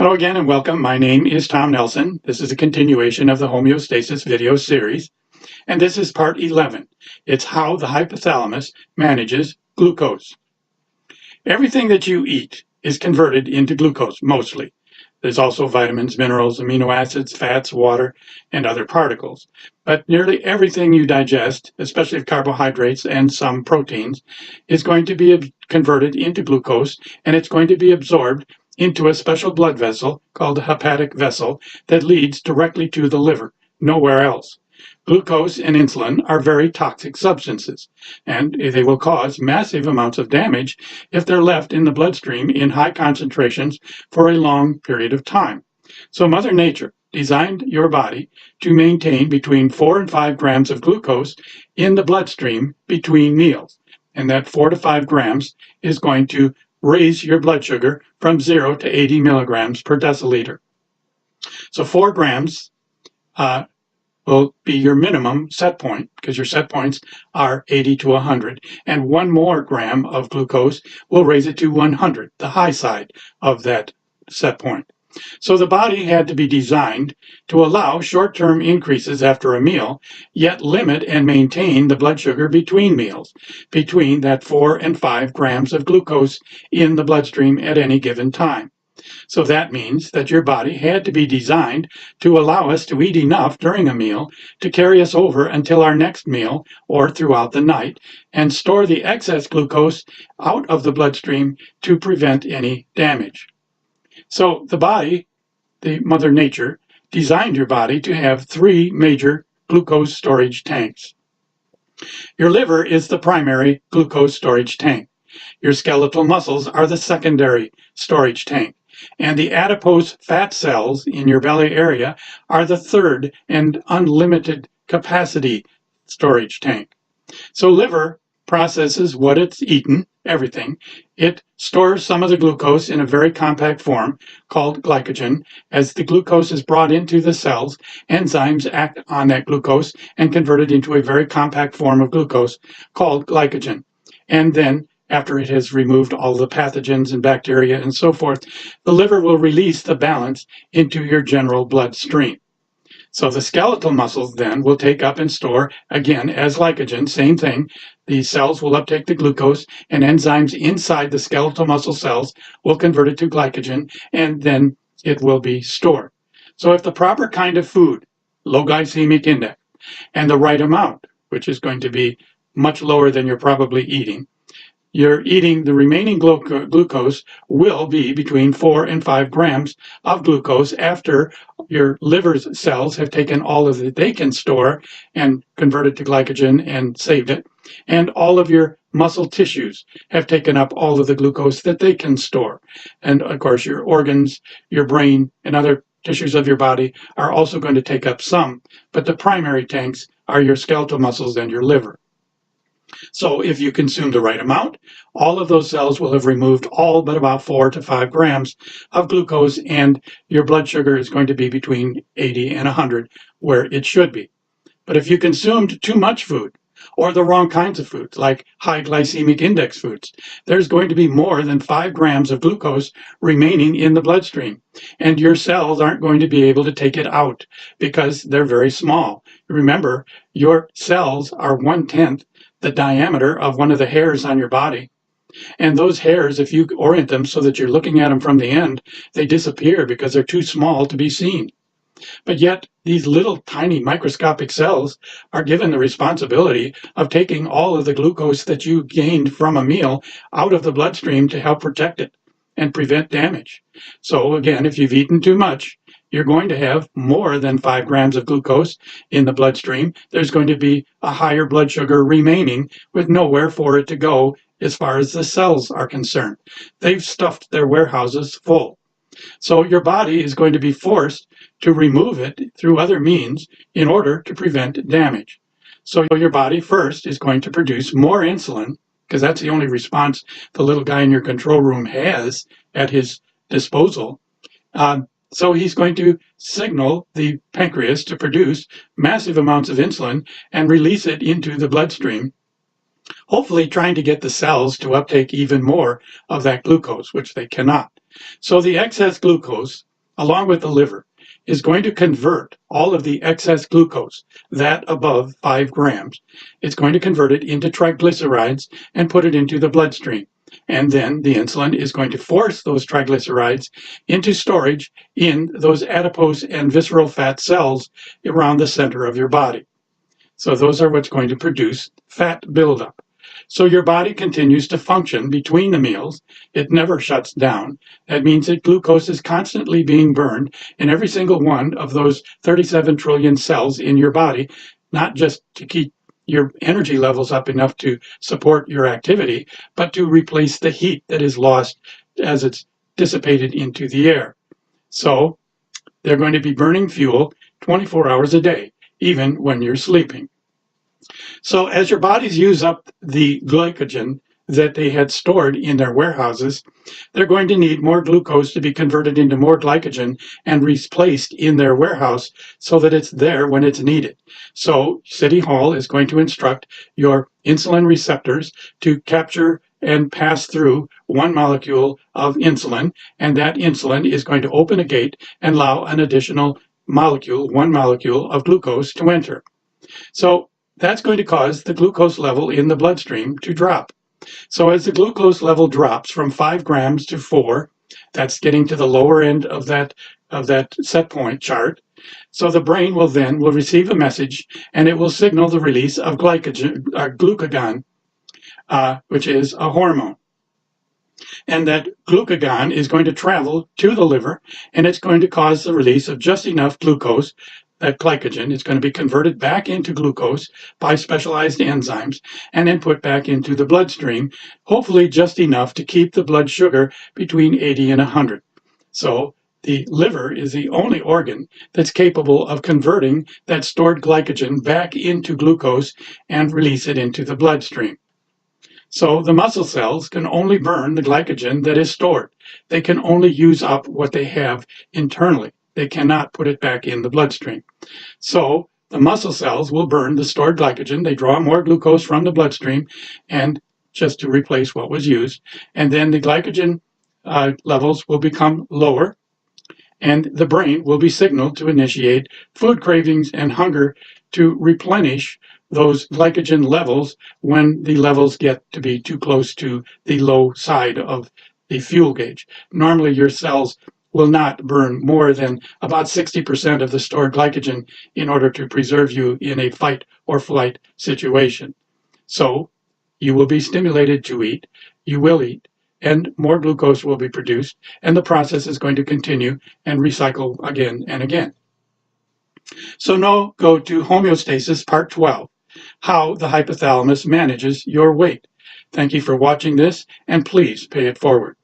Hello again and welcome. My name is Tom Nelson. This is a continuation of the homeostasis video series, and this is part 11. It's how the hypothalamus manages glucose. Everything that you eat is converted into glucose, mostly. There's also vitamins, minerals, amino acids, fats, water, and other particles. But nearly everything you digest, especially carbohydrates and some proteins, is going to be converted into glucose, and it's going to be absorbed into a special blood vessel called the hepatic vessel that leads directly to the liver, nowhere else. Glucose and insulin are very toxic substances, and they will cause massive amounts of damage if they're left in the bloodstream in high concentrations for a long period of time. So Mother Nature designed your body to maintain between 4 and 5 grams of glucose in the bloodstream between meals, and that 4 to 5 grams is going to raise your blood sugar from 0 to 80 milligrams per deciliter. So 4 grams will be your minimum set point, because your set points are 80 to 100, and 1 more gram of glucose will raise it to 100, the high side of that set point. So the body had to be designed to allow short-term increases after a meal, yet limit and maintain the blood sugar between meals, between that 4 and 5 grams of glucose in the bloodstream at any given time. So that means that your body had to be designed to allow us to eat enough during a meal to carry us over until our next meal or throughout the night, and store the excess glucose out of the bloodstream to prevent any damage. So the body, the Mother Nature, designed your body to have 3 major glucose storage tanks. Your liver is the primary glucose storage tank. Your skeletal muscles are the secondary storage tank. And the adipose fat cells in your belly area are the third and unlimited capacity storage tank. So liver processes what it's eaten, everything. It stores some of the glucose in a very compact form called glycogen. As the glucose is brought into the cells, enzymes act on that glucose and convert it into a very compact form of glucose called glycogen. And then after it has removed all the pathogens and bacteria and so forth, the liver will release the balance into your general bloodstream. So the skeletal muscles then will take up and store, again, as glycogen, same thing. The cells will uptake the glucose, and enzymes inside the skeletal muscle cells will convert it to glycogen, and then it will be stored. So if the proper kind of food, low glycemic index, and the right amount, which is going to be much lower than you're probably eating, you're eating the remaining glucose will be between 4 and 5 grams of glucose after your liver's cells have taken all of it they can store and converted to glycogen and saved it, and all of your muscle tissues have taken up all of the glucose that they can store. And of course, your organs, your brain, and other tissues of your body are also going to take up some, but the primary tanks are your skeletal muscles and your liver. So if you consume the right amount, all of those cells will have removed all but about 4 to 5 grams of glucose, and your blood sugar is going to be between 80 and 100, where it should be. But if you consumed too much food, or the wrong kinds of foods, like high glycemic index foods, there's going to be more than 5 grams of glucose remaining in the bloodstream, and your cells aren't going to be able to take it out because they're very small. Remember, your cells are 1/10 the diameter of one of the hairs on your body. And those hairs, if you orient them so that you're looking at them from the end, they disappear because they're too small to be seen. But yet, these little tiny microscopic cells are given the responsibility of taking all of the glucose that you gained from a meal out of the bloodstream to help protect it and prevent damage. So again, if you've eaten too much, you're going to have more than 5 grams of glucose in the bloodstream. There's going to be a higher blood sugar remaining with nowhere for it to go as far as the cells are concerned. They've stuffed their warehouses full. So your body is going to be forced to remove it through other means in order to prevent damage. So your body first is going to produce more insulin, because that's the only response the little guy in your control room has at his disposal. So he's going to signal the pancreas to produce massive amounts of insulin and release it into the bloodstream, hopefully trying to get the cells to uptake even more of that glucose, which they cannot. So the excess glucose along with the liver, is going to convert all of the excess glucose, that above 5 grams. It's going to convert it into triglycerides and put it into the bloodstream. And then the insulin is going to force those triglycerides into storage in those adipose and visceral fat cells around the center of your body. So those are what's going to produce fat buildup. So your body continues to function between the meals. It never shuts down. That means that glucose is constantly being burned in every single one of those 37 trillion cells in your body, not just to keep your energy levels up enough to support your activity, but to replace the heat that is lost as it's dissipated into the air. So they're going to be burning fuel 24 hours a day, even when you're sleeping. So as your bodies use up the glycogen that they had stored in their warehouses, they're going to need more glucose to be converted into more glycogen and replaced in their warehouse so that it's there when it's needed. So City Hall is going to instruct your insulin receptors to capture and pass through one molecule of insulin, and that insulin is going to open a gate and allow an additional molecule, one molecule of glucose to enter. So that's going to cause the glucose level in the bloodstream to drop. So as the glucose level drops from 5 grams to 4, that's getting to the lower end of that set point chart. So the brain will receive a message, and it will signal the release of glucagon, which is a hormone. And that glucagon is going to travel to the liver, and it's going to cause the release of just enough glucose. That glycogen is going to be converted back into glucose by specialized enzymes and then put back into the bloodstream, hopefully just enough to keep the blood sugar between 80 and 100. So the liver is the only organ that's capable of converting that stored glycogen back into glucose and release it into the bloodstream. So the muscle cells can only burn the glycogen that is stored. They can only use up what they have internally. They cannot put it back in the bloodstream. So the muscle cells will burn the stored glycogen. They draw more glucose from the bloodstream and just to replace what was used. And then the glycogen levels will become lower, and the brain will be signaled to initiate food cravings and hunger to replenish those glycogen levels when the levels get to be too close to the low side of the fuel gauge. Normally your cells will not burn more than about 60% of the stored glycogen in order to preserve you in a fight or flight situation. So you will be stimulated to eat, you will eat, and more glucose will be produced, and the process is going to continue and recycle again and again. So now go to Homeostasis Part 12, how the hypothalamus manages your weight. Thank you for watching this, and please pay it forward.